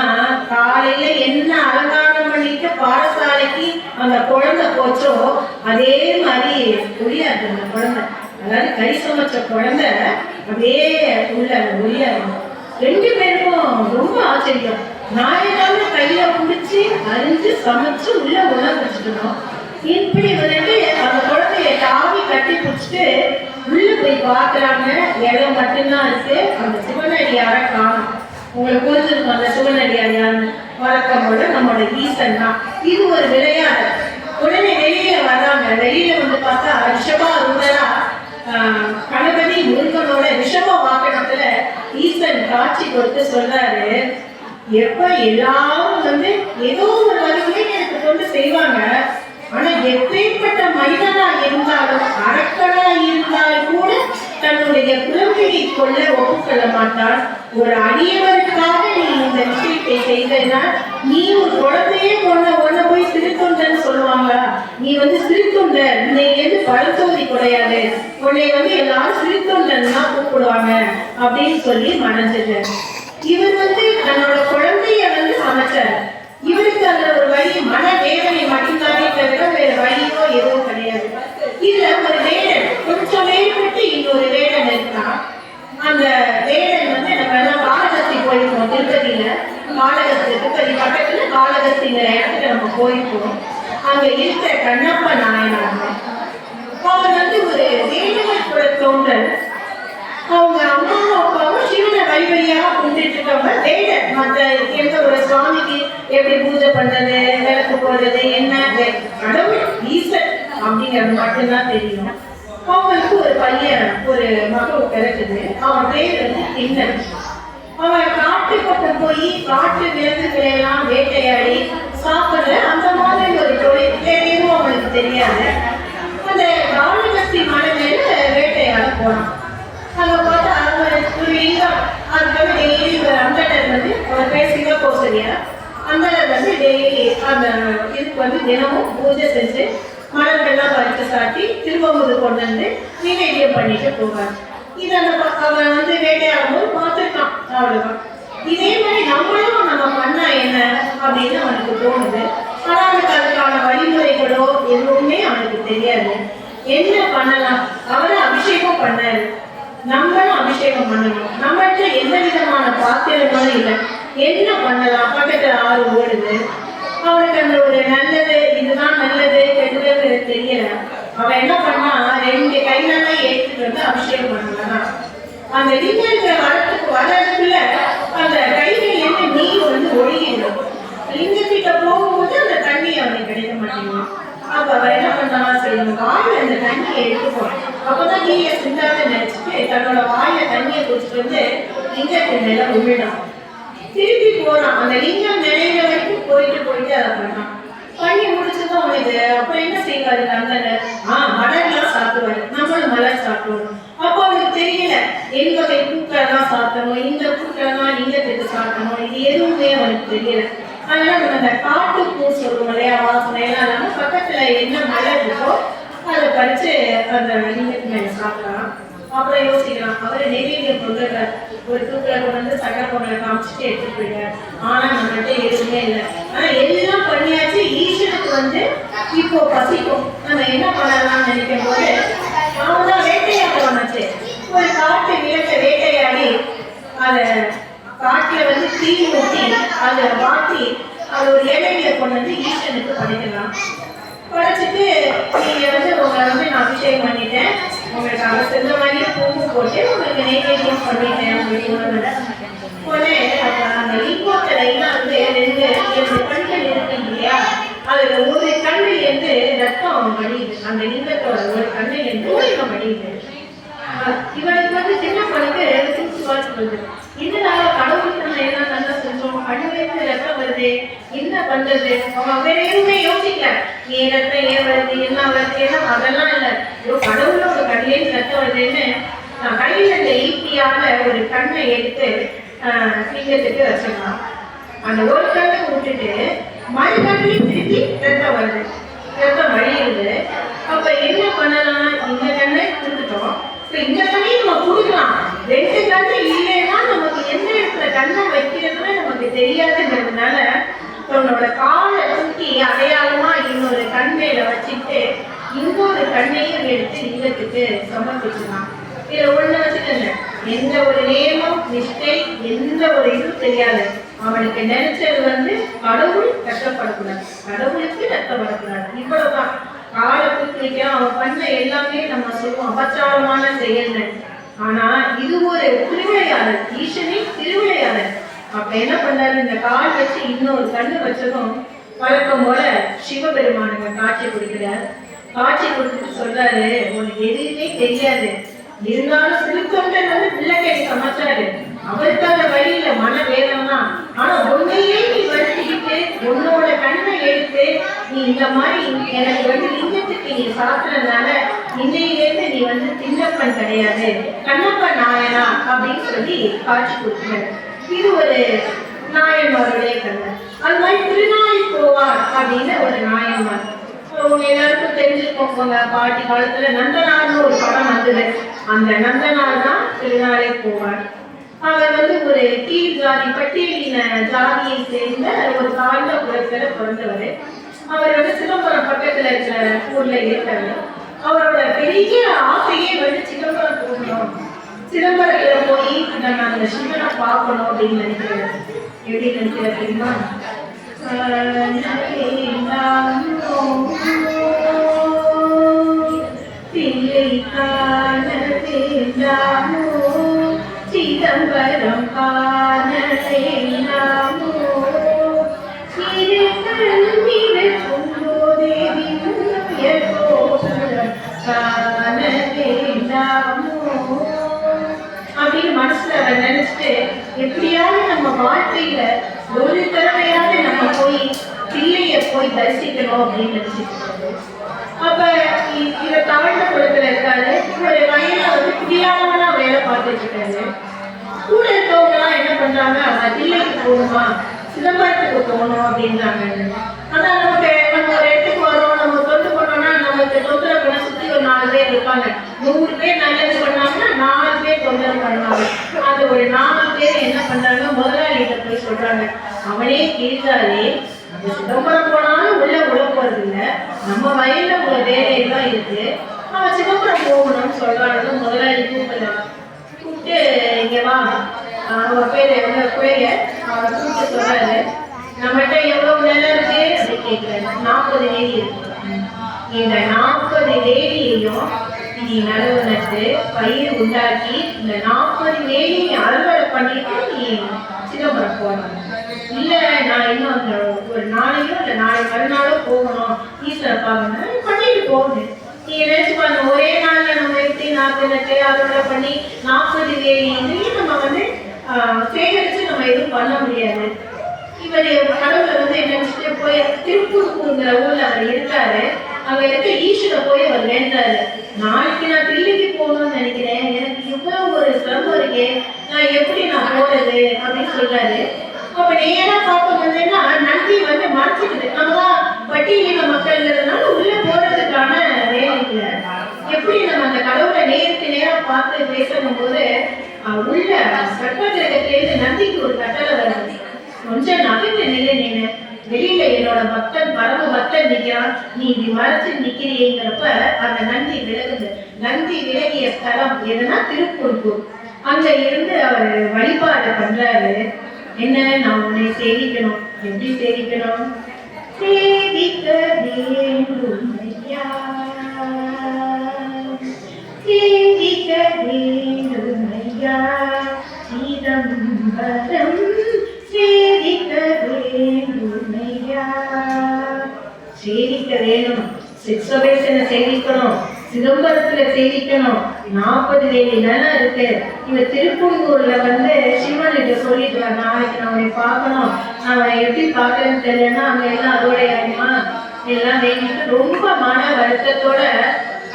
A: காலையில என்ன அலங்காரம் பண்ணிட்டு பாடசாலைக்கு அந்த குழந்தை போச்சோ அதே மாதிரி புரியாது அந்த குழந்தை, அதாவது கை சமைச்ச குழந்தை அப்படியே உள்ள 2 பேருக்கும் ரொம்ப ஆச்சரியம். நான் ஏதாவது கையில பிடிச்சி அரிஞ்சு சமைச்சு உள்ள உணவு வச்சுக்கணும், இப்படி வந்துட்டு அந்த குழந்தைய தாவி கட்டி பிடிச்சிட்டு உள்ள போய் பார்க்கறாங்க. இடம் மட்டும்தான் இருக்கு, அந்த சிவனடியார காணும். உங்களுக்கு புரிஞ்சிருக்கும் அந்த சிவனடியார் யாருன்னு. வழக்கம் போல நம்மளோட ஈசன் தான். இது ஒரு விளையாட்டு. உடனே வெளியில வர்றாங்க. வெளியில வந்து பார்த்தா ரிஷபா ருதரா கணபதி முருகனோட ரிஷப வாகனத்துல ஈசன் காட்சி கொடுத்து சொல்றாரு, எப்ப எல்லாரும் வந்து ஏதோ ஒரு வகையிலே எனக்கு கொண்டு செய்வாங்க, ஆனா எப்பேற்பட்ட மனிதனா இருந்தாலும் அரக்கனா இருந்தாலும் கூட தன்னுடைய குழந்தையை கொள்ள ஒப்புக்கொள்ள மாட்டான். ஒரு அடியவருக்காக நீ இந்த விஷயத்தை செய்தனால் நீ ஒரு குழந்தையே ஒன்ன போய் சிறுத்தொண்டன்னு சொல்லுவாங்களா? நீ வந்து சிறுத்தொண்டர், நீ எது பழத்தோதி கிடையாது, உன்னை வந்து எல்லாரும் சிறுத்தொண்டன் தான் கூப்பிடுவாங்க அப்படின்னு சொல்லி மறைஞ்சிட்டார். இவர் வந்து தன்னோட குழந்தைய வந்து சமைச்சார். இவருக்கு அந்த ஒரு வழி மன வேதனை மட்டும்தானே தவிர வேற வழியோ எதுவும் கிடையாது. இதுல ஒரு வேடன் கொஞ்சம் வேறுபட்டு இன்னொரு வேடன் இருக்கான். அந்த வேடன் வந்து நம்ம எல்லாம் காளகஸ்தி போயிருக்கோம். திருப்பதியில காளகஸ்தி, திருப்பதி பக்கத்துல காளகஸ்திங்கிற இடத்துக்கு நம்ம போயிருக்கோம். அங்க இருக்கிற கண்ணப்ப நாயனார் அவர் வந்து ஒரு வேடுவர் கூட தோன்றல். அவங்க அம்மாவும் அப்பாவும் சிவனை வழிவழியாக கும்பிட்டு இருக்கவங்க வேடன். மற்ற எந்த ஒரு சுவாமிக்கு எப்படி பூஜை பண்றது, விளக்கு போடுறது, என்ன கடவுள் ஈசன் அப்படிங்கிறது மட்டும்தான் தெரியும். அவங்களுக்கு ஒரு பையன், ஒரு மகள் பிறகுது. அவன் பேர் வந்து திண்ணன். அவன் காட்டு பக்கம் போய் காட்டு விலங்குகளை எல்லாம் வேட்டையாடி சாப்பிடுற அந்த மாதிரி ஒரு தொழில், எதுவும் அவனுக்கு தெரியாது. அந்த காளகஸ்தி மலை மேல வேட்டையாட போனான். அங்க பார்த்தா ஒரு லிங்கம், அதுக்காக டெய்லி ஒரு அந்தனர் வந்து, அவர் பேர் சிவகோசரியா, அந்தனர் வந்து டெய்லி அந்த இதுக்கு வந்து தினமும் பூஜை செஞ்சு மலர்கள்லாம் பறித்து சாட்டி திருவமுது கொண்டு வந்து நிவேதியம் பண்ணிட்டு போவார். இது அந்த அவன் வந்து வேட்டையாடும் போது பார்த்துருக்கான். அவ்வளவுதான். இதே மாதிரி நம்மளும் நம்ம பண்ணா என்ன அப்படின்னு அவனுக்கு தோணுது. ஆனா அவனுக்கு அதுக்கான வழிமுறைகளோ எதுவுமே அவனுக்கு தெரியாது. என்ன பண்ணலாம்? அவரை அபிஷேகம் பண்ணாரு, நம்மளும் அபிஷேகம் பண்ணணும். நம்மகிட்ட எந்த விதமான பாத்திரங்களும் இல்லை. என்ன பண்ணலாம்? பக்கத்துல ஆறு ஓடுது. அவனுக்கு அந்த ஒரு நல்லது, இதுதான் நல்லது கெட்டது தெரியல. அவன் என்ன பண்ணா, 2 கைகளெல்லாம் ஏற்றிட்டு வந்து அபிஷேகம் பண்ணலாம். அந்த லிங்கத்தை வர்றதுக்குள்ள அந்த கைகள் என்ன நீர் வந்து ஒழுகிடும். லிங்கத்திட்ட போகும்போது அந்த தண்ணி அவனுக்கு கிடைக்க மாட்டேங்குது. அப்ப அவன் என்ன பண்ணா, சரி வாயில அந்த தண்ணியை எடுத்துப்போம், அப்பதான் கீழே சிந்தாத நினைச்சிட்டு தன்னோட வாயில தண்ணியை குடிச்சிட்டு வந்து லிங்கத்தின் மேல விழுடும். திருப்பி போறான். அந்த லிங்கம் நிறைய வரைக்கும் போயிட்டு அதை பண்ணான். பண்ணி முடிச்சதும் அவனுக்கு அப்புறம் என்ன செய்வாரு அண்ணன்? மலர்லாம் சாப்பிடுவாரு. நம்மளும் மலர் சாப்பிடுவோம். அப்போ அவனுக்கு தெரியல எந்த வகை பூக்கள் தான் சாப்பிடணும், இந்த பூக்கள் தான் லிங்கத்துக்கு சாப்பிடணும், இது எதுவுமே அவனுக்கு தெரியல. அதனால நம்ம அந்த காட்டு பூ சொல்லுவோம் இல்லையா, வாசனையெல்லாம் இல்லாம பக்கத்துல என்ன மலர் இருக்கோ அதை பறிச்சு அந்த லிங்கத்து மேல சாப்பிடலாம். அப்புறம் யோசிக்கலாம், அவரை நெய்வேலியம் கொண்டுறாரு, ஒரு தூக்கில கொண்டு வந்து சக்கரை பொங்கலை காமிச்சிட்டு எடுத்துட்டு போயிட்டாரு. ஆனா நம்மகிட்ட எதுவுமே இல்லை. ஆனா எல்லாம் பண்ணியாச்சு. ஈஸ்வரனுக்கு வந்து இப்போ பசிக்கும், நம்ம என்ன பண்ணலாம்னு நினைக்கும் போது அவன் தான் வேட்டையாடுவானாச்சு. ஒரு காட்டு விலக்க வேட்டையாடி அதை காட்டுல வந்து தீ ஊற்றி அதை வாட்டி அது ஒரு இலையில கொண்டு வந்து ஈஸ்வரனுக்கு படைக்கலாம். படைச்சிட்டு நீங்க வந்து உங்களை வந்து நான் அபிஷேகம் பண்ணிட்டேன், உங்களுக்கு அவங்க செஞ்ச மாதிரியே பூவு போட்டு உங்களுக்கு நெய்வேத்தியம் பண்ணிட்டேன் அப்படின்னு உடனே அந்த லிங்கோட்டை எல்லாம் வந்து ரெண்டு கண்கள் இருக்கு இல்லையா, அதுல ஒரு கண்ணில் இருந்து ரத்தம் வடியுது. அந்த லிங்கத்தோட ஒரு கண்ணில் இருந்து ரத்தம் வடியுது. இவனுக்கு வந்து சின்ன பொண்ணுக்கு தூக்கு வாசி வருது. என்னடா கடவுளுக்கு நம்ம என்ன நல்லா செஞ்சோம், கண்ணுலேருந்து ரத்தம் வருது, என்ன பண்றது? அவன் வேற எதுவுமே யோசிக்கல. ஏன் ரத்தம் ஏன் வருது, என்ன வருது, ஏன்னா அதெல்லாம் இல்லை. கடவுளோட கண்ணிலேருந்து ரத்தம் வருதுன்னு நான் கையில் இந்த ஈட்டியால ஒரு கண்ணை எடுத்து லிங்கத்துக்கு வச்சிடலாம். அந்த ஒரு கண்ணை விட்டுட்டு மறு கண்ணிலையும் திருப்பி ரத்தம் வருது, ரத்தம் வழியுது. அப்ப என்ன பண்ணலாம்? இந்த கண்ணை கொடுத்துட்டோம், இந்த கண்ணையும் நம்ம கொடுக்கலாம். ரெண்டு கண்ணு இல்லைன்னா நமக்கு எந்த இடத்துல கண்ணை வைக்கிறதுன்னு நமக்கு தெரியாதுங்கிறதுனால உன்னோட காலை தூக்கி அடையாளமா இன்னொரு கண்மையில வச்சுட்டு இன்னொரு கண்ணையும் எடுத்து லிங்கத்துக்கு சமர்ப்பிச்சுக்கலாம். இதுல ஒண்ணு வச்சுக்கோங்க, எந்த ஒரு நேமம் நிஷ்டை எந்த ஒரு இதுவும் தெரியாது. அவனுக்கு நினைச்சது வந்து கடவுள் கஷ்டப்படக்கூடாது, கடவுளுக்கு கஷ்டப்படக்கூடாது, இவ்வளவுதான். காலை தூக்கி அவன் பண்ண எல்லாமே நம்ம சொல்லுவோம் அபச்சாரமான செயல். ஆனா இது ஒரு திருவிளையாடல், ஈசனின் திருவிளையாடல். அப்ப என்ன பண்ணாரு, இந்த கால் வச்சு இன்னொரு கண்ணு வச்சதும் வழக்கம் போல சிவபெருமானுங்க காட்சி கொடுக்கிறார். காட்சி கொடுத்துட்டு சொல்றாரு, உனக்கு எதுவுமே தெரியாது, இருந்தாலும் சிறுத்தொண்டர் வந்து பிள்ளைக்கடி சமைச்சாரு, அவருக்கான வழியில மன வேதம் தான். ஆனா உன்னையே நீ வருத்திக்கிட்டு உன்னோட கண்ணை எடுத்து நீ இந்த மாதிரி எனக்கு வந்து லிங்கத்துக்கு நீ சாப்பிட்றதுனால இன்னையிலேருந்து நீ வந்து திண்ணப்பன் கிடையாது, கண்ணப்பன் நாயனா அப்படின்னு சொல்லி காட்சி கொடுக்குறாரு. இது ஒரு நாயன்மாருடைய கண்ணு. அது மாதிரி திருநாளி போவார் அப்படின்னு ஒரு நாயன்மார். உங்க எல்லாருக்கும் தெரிஞ்சுக்கோங்க, பாட்டி காலத்துல நந்தனார்னு ஒரு படம் வந்தது. அந்த நந்தனார் தான் திருநாளை போவார். அவர் வந்து ஒரு கீழ் ஜாதி பட்டியலின ஜாதியை சேர்ந்த ஒரு தாழ்ந்த குலத்துல பிறந்தவர். அவர் வந்து சிதம்பரம் பக்கத்துல இருக்கிற ஊர்ல இருக்காரு. அவரோட பெரிய ஆசையே வந்து சிதம்பரம் போகணும், சிதம்பரத்துல போய் நம்ம அந்த சிவனை பார்க்கணும் அப்படின்னு நினைக்கிறாரு. எப்படி நினைக்கிற தெரியுமா? சிதம்பரம் காண வேண்டாமோ, காண வேண்டாமோ அப்படின்னு மனசுல அவர் நினைச்சிட்டு எப்படியாவது நம்ம வாழ்க்கையில ஒரு தடவையாவது நம்ம போய் பிள்ளைய போய் தரிசிக்கணும் அப்படின்னு நினைச்சிட்டு. அப்ப இத தாழ்ந்த குளத்துல இருக்காரு. ஒரு வயல வந்து பிரியாமனா வேலை பார்த்துட்டு இருக்காரு. கூட இருக்கவங்க எல்லாம் என்ன பண்றாங்க, அந்த பிள்ளைக்கு போகணுமா, சிதம்பரத்துக்கு போகணும் அப்படின்றாங்க. ஆனா நமக்கு நம்ம ஒரு இடத்துக்கு வரோம், நம்ம தொண்டு பண்ணோம்னா நமக்கு தொந்தரவு பண்ண சுத்தி ஒரு 4 பேர் இருப்பாங்க. 100 பேர் நல்லது பண்ணாங்கன்னா 4 பேர் தொந்தரவு பண்ணுவாங்க. அது ஒரு 4 பேர் என்ன பண்றாங்க, முதலாளிகிட்ட போய் சொல்றாங்க, அவனே கேட்டாலே அந்த சிதம்பரம் போனாலும் உள்ள போறது இல்லை, நம்ம வயல்ல உள்ள வேலையெல்லாம் இருக்கு, அவன் சிதம்பரம் போகணும்னு சொல்றாங்க. முதலாளி கூப்பிட்டு இங்க வா, அவங்க பேரு எங்க குழைய அவர் கூப்பிட்டு சொல்றாரு, நம்மகிட்ட எவ்வளவு நிலம் இருக்கு அப்படின்னு கேட்கிறாரு. 40 வேலி இருக்கு. இந்த 40 வேலியையும் நீ நடவு நட்டு பயிர் உண்டாக்கி இந்த 40 வேலியை அறுவடை பண்ணிட்டு நீ சிதம்பரம் போகணும். இல்ல நான் இன்னும் அந்த ஒரு நாளையோ இல்ல நாளை மறுநாளோ போகணும் ஈஸ்வரை பார்க்கணும் பண்ணிட்டு போகுது. நீ நினைச்சு பாருங்க, ஒரே நாள்ல நம்ம எப்படி 40 நட்டு அறுவடை பண்ணி 40 வேலி நம்ம வந்து சேகரிச்சு நம்ம எதுவும் பண்ண முடியாது. இவர் கடவுளை வந்து என்ன போய் திருப்பூருக்குங்கிற ஊர்ல அவர் இருக்காரு. அங்க இருக்க ஈஸ்வரை போய் அவர் வேண்டாரு. நாளைக்கு நான் தில்லிக்கு போகணும்னு நினைக்கிறேன், எனக்கு இவ்வளவு ஒரு சிரமம் இருக்கே, நான் போறது அப்படின்னு சொல்றாரு. அப்ப நேரா பார்க்க வந்தேன்னா நந்தி வந்து மறைச்சிக்குது. நம்மதான் பட்டியலின மக்கள்ங்கிறதுனால உள்ள போறதுக்கான வேலை இல்லை. எப்படி நம்ம அந்த கடவுளை நேருக்கு நேரம் பார்த்து பேசணும் போது உள்ள சட்டகிரகத்திலேருந்து நந்திக்கு ஒரு கட்டளை வருது. கொஞ்சம் நகர்ந்து நிலை நின்று வெளியில என்னோட பக்தன் பரம பக்தன் நிற்கிறான், நீ இப்படி மறைச்சு நிக்கிறீங்கிறப்ப அந்த நந்தி விலகுது. நந்தி விலகிய ஸ்தலம் எதுனா திருப்பூர். அங்க இருந்து அவர் வழிபாடு பண்றாரு. என்ன, நான் உன்னை சேவிக்கணும். எப்படி சேவிக்கணும்? சேவிக்க வேண்டும் ஐயா, சேவிக்க வேண்டும் ஐயா, சிதம்பரம் சேவிக்க வேண்டும் ஐயா. சேவிக்க வேணும், சிற்சபேசனை சேவிக்கணும், சிதம்பரத்துல சேவிக்கணும். 40 வேலி நிலம் இருக்கு. இவன் திருப்பூர்ல வந்து சிவன்கிட்ட சொல்லிட்டு வர, நாளைக்கு நான் உன்னை பார்க்கணும், அவனை எப்படி பார்க்கறேன்னு தெரியலன்னா அங்க எல்லாம் அதோடைய எல்லாம் வேண்டிட்டு ரொம்ப மன வருத்தத்தோட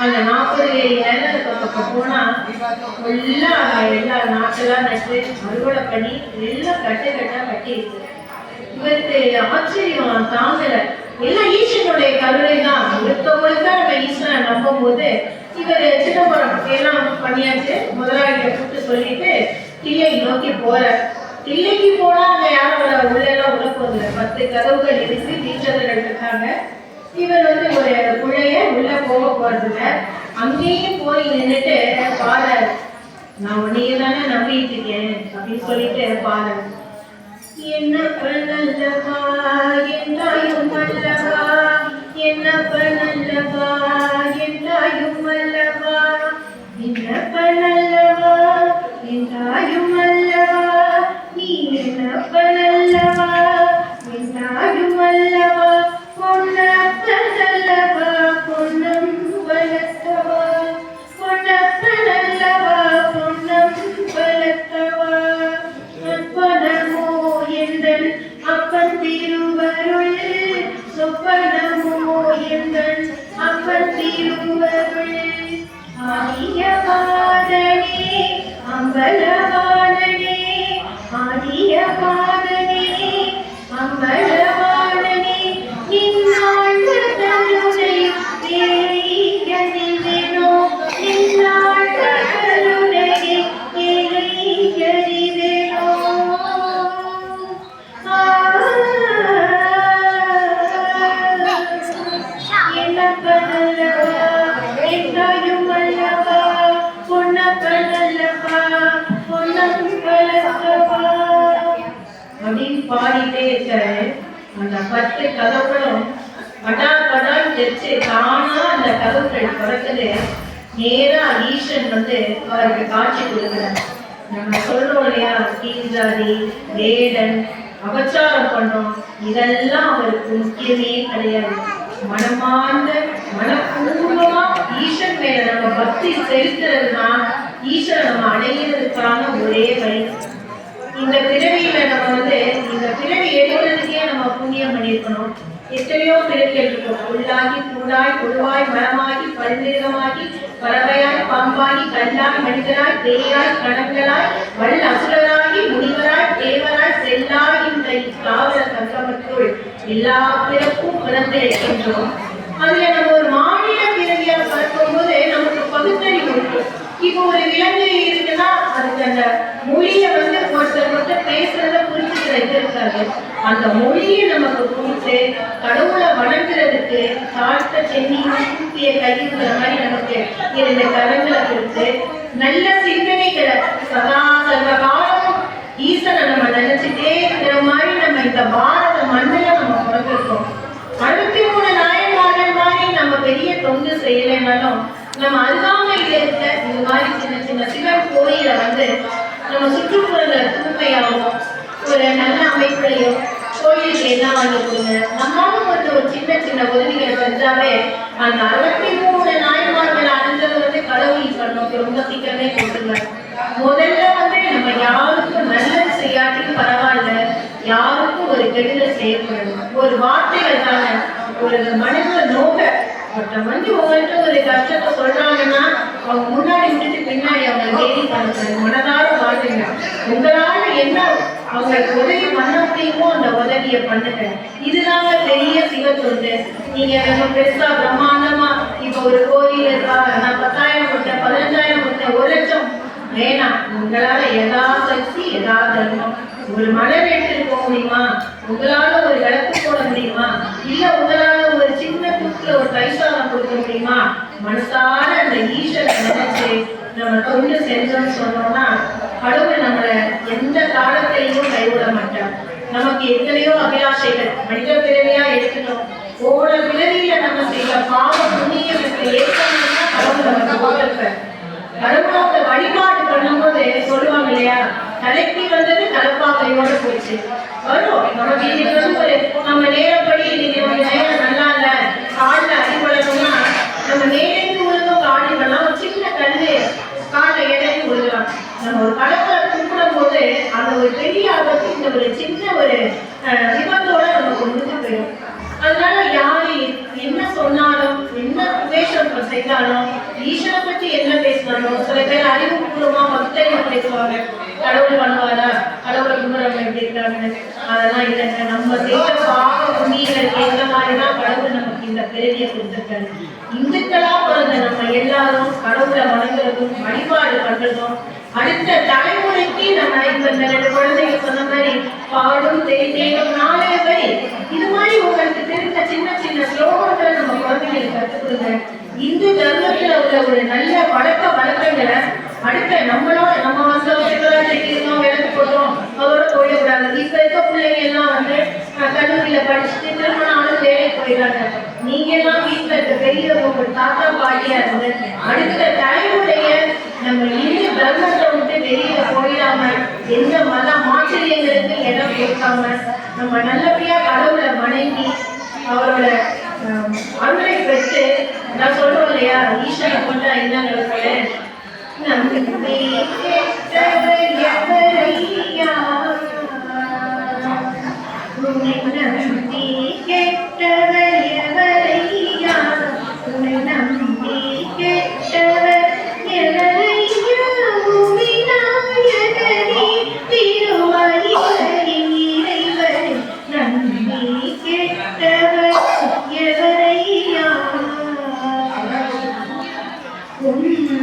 A: அந்த 40 வேலி நிலம் பக்கம் போனா எல்லா நாட்டெல்லாம் நட்டு அறுவடை பண்ணி எல்லாம் கட்டா கட்டி இருக்கு. இவருக்கு ஆச்சரியம் தாங்கல. எல்லாம் ஈஸ்வரனுடைய கருணை தான். ஒருத்தவங்களுக்கு தான் நம்ம ஈஸ்வரனை நம்பும் போது இவர் சிதம்பரம் எல்லாம் பண்ணியாச்சு. முதலாளியை கூப்பிட்டு சொல்லிட்டு தில்லை நோக்கி போற. தில்லைக்கு போனா அங்க யாரும் உள்ளெல்லாம் உள்ள போதில்லை. 10 கதவுகள் இருக்கு, டீச்சர்கள் இருக்காங்க. இவர் வந்து ஒரு குழைய உள்ள போக போறதில்ல. அங்கேயும் போய் நின்றுட்டு பாரு, நான் உன்னையே தானே நம்பிட்டு இருக்கேன் அப்படின்னு சொல்லிட்டு பாரு, என்னப்ப நல்லவா என்றாயும் அல்லவா, என்னப்ப நல்லவா என்றாயும் அல்லவா, என்னப்ப நல்லவா என்றாயும் அல்லவா, நீ என்னப்ப நல்லவா என்றாயும் அல்லவா, பொன்னப்ப நல்லவா பொன்னம் வளர்த்தவா, பொன்னப்ப நல்லவா பொன்னம் வளர்த்தவா, அப்பன் திருவருள் சொப்பனமோ எங்கள் அப்பன் திருவருள், ஆதியபாதனே அம்பலவாணனே, ஆதியபாதனே அம்பலவாணனே, நின்னாழ்ந்த கருணை ஏழைகளினோ, நின்னாழ்ந்த கருணையை ஏழைகளினோ, என்னப்ப நல்லவா என்றாயும் அல்லவா, பொன்னப்ப நல்லவா பொன்னம் வளர்த்தவா அப்படின்னு பாடிட்டே இருக்காரு. அந்த 10 கதவுகளும் படாய் தெரிச்சு தானா அந்த கதவுகள் திறக்குது. நேரா ஈஸ்வரன் வந்து அவருக்கு காட்சி கொடுக்கிறார். நம்ம சொல்றோம் இல்லையா, கீழ்ஜாதி வேடன் அபச்சாரம் பண்றோம், இதெல்லாம் அவருக்கு முக்கியமே கிடையாது. மனமார்ந்த மனப்பூர்வமா ஈஸ்வரன் மேல நம்ம பக்தி செலுத்துறதுனா ஈஸ்வரன் நம்ம அடையிறதுக்கான ஒரே வழி. இந்த பிறவியில நம்ம வந்து இந்த பிறவி எடுக்கிறதுக்கே நம்ம புண்ணியம் பண்ணியிருக்கணும். எத்தனையோ பிறவிகள் இருக்கும். புல்லாகி பூடாய் கொடுவாய் மரமாகி பல்மிருகமாகி பறவையாய் பாம்பாகி கல்லாய் மனிதராய் பேயாய் கணங்களாய் வல் அசுரராகி முனிவராய் தேவராய் செல்லாய் இந்த தாவர சங்கமத்துள் எல்லா பிறப்பும் பிறந்து இருக்கின்றோம். அதுல நம்ம ஒரு மாநில பிறவியா பார்க்கும் போது நமக்கு பகுத்தறிவு இருக்கும். இப்போ ஒரு விலங்கு இருக்குன்னா அதுக்கு அந்த மொழியை வந்து ஒருத்தர் பேசுறத புரிஞ்சுக்கிற இது இருக்காது. அந்த மொழியை நமக்கு புரிஞ்சு கடவுளை வணங்குறதுக்கு தாழ்த்த சென்னி கூட்டிய கையுங்கிற மாதிரி நமக்கு 2 கரங்களை கொடுத்து நல்ல சிந்தனைகளை சதா சர்வ காலமும் ஈஸ்வரனை நம்ம நினைச்சுட்டே இருக்கிற மாதிரி நம்ம இந்த பாரத மண்ணில நம்ம பிறந்திருக்கோம். 63 நாயன்மார்கள் மாதிரி நம்ம பெரிய தொண்டு செய்யலைன்னாலும் நம்ம அருகாமையில இருக்க இந்த மாதிரி சின்ன சிவன் கோயிலை வந்து நம்ம சுற்றுப்புறங்களை தூய்மையாகவும் ஒரு நல்ல அமைப்புலையும் கோயிலுக்கு எல்லாம் வாங்கி கொடுங்க. நம்மளும் வந்து ஒரு சின்ன உதவிகளை செஞ்சாலே அந்த 63 நாயன்மார்கள் அடைஞ்சது வந்து கடவுள் பண்ணோம் ரொம்ப சீக்கிரமே கொடுங்க. முதல்ல வந்து நம்ம யாருக்கும் நல்லது செய்யாட்டியும் பரவாயில்ல, யாருக்கும் ஒரு கெடுதல் செய்யப்படும். ஒரு வார்த்தைகள் தானே ஒரு மனித நோக்க ஒருத்தன் வந்து உங்கள்கிட்ட ஒரு கஷ்டத்தை சொல்றாங்கன்னா அவங்க முன்னாடி விட்டுட்டு பின்னாடி அவங்க கேள்வி பண்ணுறாங்க. மனதார வாழ்க்கை உங்களால என்ன அவங்களுக்கு உதவி பண்ண முடியுமோ அந்த உதவியை பண்ணுங்க. இதுதாங்க பெரிய சிவத்தொண்டு. நீங்க பெருசா பிரம்மாண்டமா இப்ப ஒரு கோயில் இருக்கா, நான் 10,000 கொடுத்தேன், 15,000 கொடுத்தேன், 1,00,000 வேணாம். உங்களால எதா சக்தி எதா தர்மம் ஒரு மலர் எடுத்துட்டு போக முடியுமா, உங்களால ஒரு விளக்கு போட முடியுமா, இல்ல உங்களால ஒரு சின்ன தூக்குல ஒரு பைசாவை கொடுக்க முடியுமா, மனசார அந்த ஈஸ்வரனை நினைச்சு நம்ம தொண்டு செஞ்சோம்னு சொன்னோம்னா கடவுள் நம்மளை எந்த காலத்திலையும் கைவிட மாட்டார். நமக்கு எத்தனையோ அபிலாஷைகள் மனித பிறவியா எடுத்துட்டோம். போன பிறவியில நம்ம செய்த பாவ புண்ணியத்தை ஏற்கனவே கடவுள் நமக்கு போட்டிருப்பார். கடவுளோட வழிபாடு பண்ணும்போது சொல்லுவாங்க இல்லையா, தலைக்கு வந்தது தலைப்பாகையோட போயிடுச்சு. வரும் நமக்கு இன்னைக்கு வந்து ஒரு நம்ம நேரப்படி இன்னைக்கு நம்ம நேரம் நல்லா இல்ல, காலில் அடிபடணும்னா நம்ம நேரத்து உலகம் காலிடலாம், ஒரு சின்ன கல்லு காலில் இடையே விழுகலாம். நம்ம ஒரு கடவுளை கும்பிடும் போது அந்த ஒரு பெரிய ஆபத்து இந்த ஒரு சின்ன ஒரு விபத்தோட நமக்கு முடிஞ்சு போயிடும். அதனால யாரு என்ன சொன்னாலும் என்ன உபேஷம் செய்தாலும் ஈஸ்வரை பத்தி என்ன பேசினாலும் சில பேர் அறிவுபூர்வமா பக்தர்கள் பேசுவாங்க. கடவுள் பண்ணுவாரா, கடவுளை கும்பிடுறவங்க எப்படி இருக்காங்க, அதெல்லாம் இல்லைங்க. நம்ம செய்த பாவ புண்ணியங்களுக்கு எந்த மாதிரிதான் கடவுள் நமக்கு இந்த பிறவியை கொடுத்துருக்காரு. இந்துக்களா பிறந்த நம்ம எல்லாரும் கடவுளை வணங்குறதும் வழிபாடு பண்றதும் அடுத்த தலைமுறைக்கு நம்ம இப்ப இந்த 2 குழந்தைகள் சொன்ன மாதிரி பாடும் தேடும் 4 வரி இது மாதிரி உங்களுக்கு தெரிந்த சின்ன சின்ன ஸ்லோகங்களை நம்ம குழந்தைகளுக்கு கற்றுக் கொடுங்க. இந்து தர்மத்துல உள்ள ஒரு நல்ல பழக்க வழக்கங்களை அடுத்த நம்மளோட நம்ம வந்தோம் விளக்கு போட்டோம் அதோட போயிடக்கூடாது. இப்ப இருக்க பிள்ளைங்க எல்லாம் வந்து கல்லூரியில படிச்சுட்டு திருமணம் ஆளும் வேலைக்கு போயிடுறாங்க. நீங்க எல்லாம் வீட்டுல இருக்க பெரியவங்க ஒரு தாத்தா பாட்டியா இருந்து அடுத்த தலைமுறைய நம்ம இந்து தர்மத்தை விட்டு வெளியில போயிடாம எந்த மத ஆச்சரியங்களுக்கு இடம் கொடுக்காம நம்ம நல்லபடியா கடவுளை வணங்கி அவரோட அருளை பெற்று நான் சொல்றோம் இல்லையா, ஈஸ்வரை கொண்டா என்ன நடக்கல நம்பி கேட்டவர் எவரையா, நம்பி கேட்டவர் எவரையா, நம்பி கேட்டவர் எவரையா, விநாயகனே திருமணிகளின் இறைவர் நம்பி கேட்டவர் எவரையா, ஒன்றுமே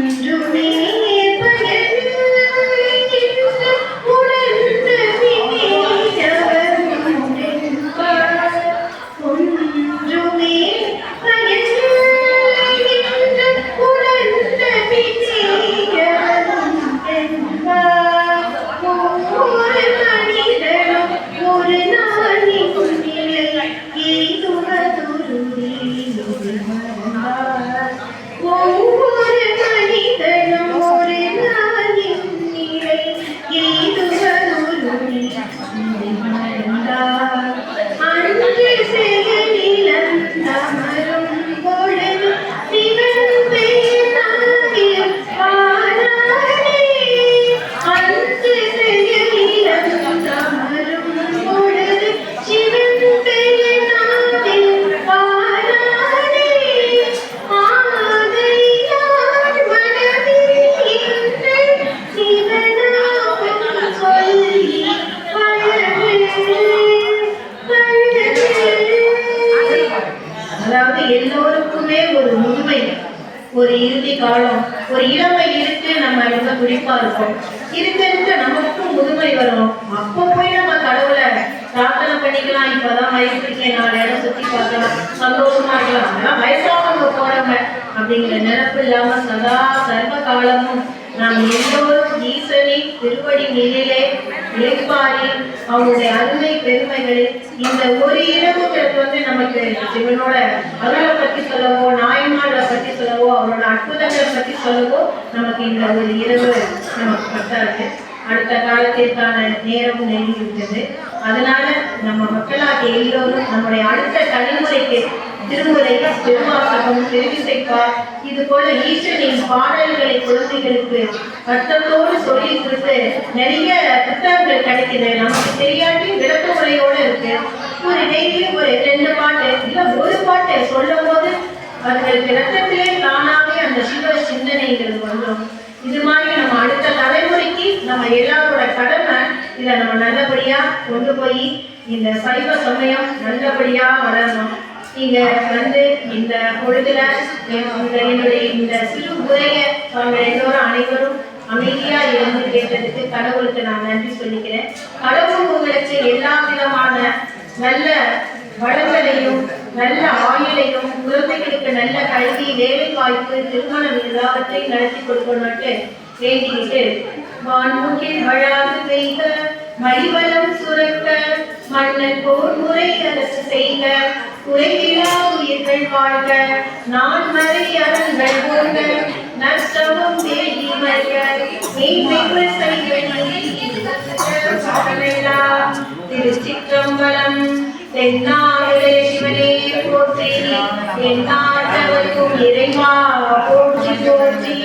A: எல்லோருக்குமே ஒரு முதுமை, ஒரு இறுதி காலம், ஒரு இளமை இருக்கு. நம்ம ரொம்ப குறிப்பா இருக்கோம். இருக்க நமக்கும் முதுமை வரும். அப்போ போய் நம்ம கடவுளை பிரார்த்தனை பண்ணிக்கலாம். இப்பதான் வயசுக்கு 4 இடம் சுத்தி பார்க்கலாம், சந்தோஷமா இருக்கலாம். அதெல்லாம் வயசானவங்க போறவங்க அப்படிங்கிற நினைப்பு இல்லாம சதா சர்வ காலமும் நாம் எல்லோரும் ஈசனின் திருவடி நிலையிலே இழைப்பாரி அவனுடைய அருமை பெருமைகளில் இந்த ஒரு இரவுங்கிறது வந்து நமக்கு சிவனோட அருளை பற்றி சொல்லவோ, நாயன்மார்களை பற்றி சொல்லவோ, அவரோட அற்புதங்களை பற்றி சொல்லவோ நமக்கு இந்த ஒரு இரவு நமக்கு பத்தாது. அடுத்த காலத்திற்கான நேரம் நெருங்கி விட்டது. அதனால நம்ம மக்களாகிய எல்லோரும் நம்முடைய அடுத்த தலைமுறைக்கு திருமுறை, திருவாசகம், திருவிசைப்பா இது போல ஈஸ்வரின் பாடல்களை குழந்தைகளுக்கு அர்த்தத்தோடு சொல்லி கொடுத்து நிறைய புத்தகங்கள் கிடைக்குது. நமக்கு தெரியாட்டி விளக்க முறையோட இருக்கு. ஒரு டெய்லி ஒரு 2 பாட்டு இல்ல ஒரு பாட்டு சொல்லும் போது அவர்களுக்கு ரத்தத்திலே தானாவே அந்த சிவ சிந்தனைகள் வந்துடும். இது மாதிரி நம்ம அடுத்த தலைமுறைக்கு நம்ம எல்லாரோட கடமை இதை நம்ம நல்லபடியா கொண்டு போய் இந்த சைவ சமயம் நல்லபடியா வளரணும். நீங்க வந்து இந்த பொழுதுல என்னுடைய இந்த சிறு உரையை அவங்க எல்லோரும் அனைவரும் அமைதியா இருந்து கேட்டதுக்கு கடவுளுக்கு நான் நன்றி சொல்லிக்கிறேன். கடவுள் உங்களுக்கு எல்லா விதமான நல்ல வளங்களையும் நல்ல ஆயுளையும் குழந்தைகளுக்கு நல்ல கல்வி, வேலை வாய்ப்பு, திருமணம் எல்லாவற்றையும் நடத்தி கொடுக்கணும்ட்டு வேண்டிக்கிட்டு வான்முகில் வழாது பெய்க, மலிவளம் சுரக்க, மன்னன் போர் முறை அரசு செய்க, குறைவிலா உயிர்கள் வாழ்க, நான் மறை அறங்கள் போக, நஷ்டமும் தேடி மல்க, மேன்மைகள் திருச்சிற்றம்பலம். தென்னாடுடைய சிவனே போற்றி, எந்நாட்டவர்க்கும் இறைவா போற்றி போற்றி.